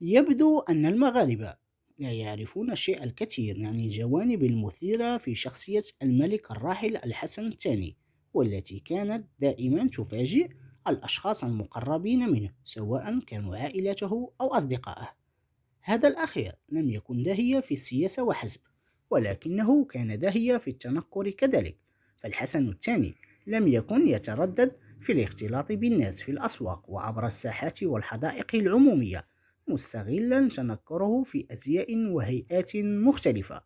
يبدو أن المغاربة لا يعرفون الشيء الكثير عن الجوانب المثيرة في شخصية الملك الراحل الحسن الثاني، والتي كانت دائما تفاجئ الأشخاص المقربين منه سواء كانوا عائلته أو أصدقائه. هذا الأخير لم يكن داهية في السياسة وحسب، ولكنه كان داهية في التنكر كذلك. فالحسن الثاني لم يكن يتردد في الاختلاط بالناس في الأسواق وعبر الساحات والحدائق العمومية، مستغلا تنكره في أزياء وهيئات مختلفة.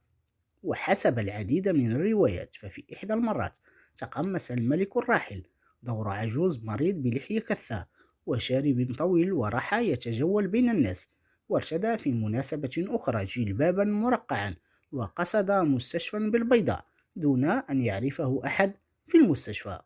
وحسب العديد من الروايات ففي إحدى المرات تقمص الملك الراحل دور عجوز مريض بلحية كثة وشارب طويل وراح يتجول بين الناس، وارتدى في مناسبة أخرى جلبابا مرقعا وقصد مستشفى بالبيضاء دون أن يعرفه أحد في المستشفى.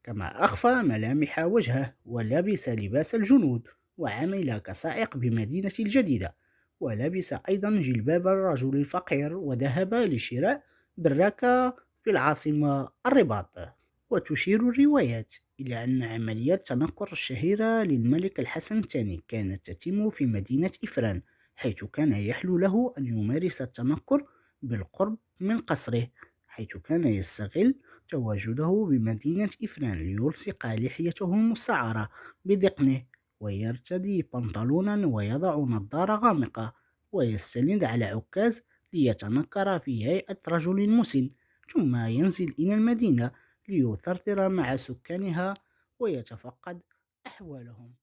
كما أخفى ملامح وجهه ولبس لباس الجنود وعمل كسائق بمدينة الجديدة، ولبس أيضا جلباب الرجل الفقير وذهب لشراء براكة في العاصمة الرباط. وتشير الروايات إلى أن عمليات التنكر الشهيرة للملك الحسن الثاني كانت تتم في مدينة إفران، حيث كان يحلو له أن يمارس التنكر بالقرب من قصره، حيث كان يستغل تواجده بمدينة إفران ليلصق لحيته المستعارة بدقنه، ويرتدي بنطلونا ويضع نظارة غامقة، ويستند على عكاز ليتنكر في هيئة رجل مسن، ثم ينزل إلى المدينة ليثرثر مع سكانها ويتفقد أحوالهم.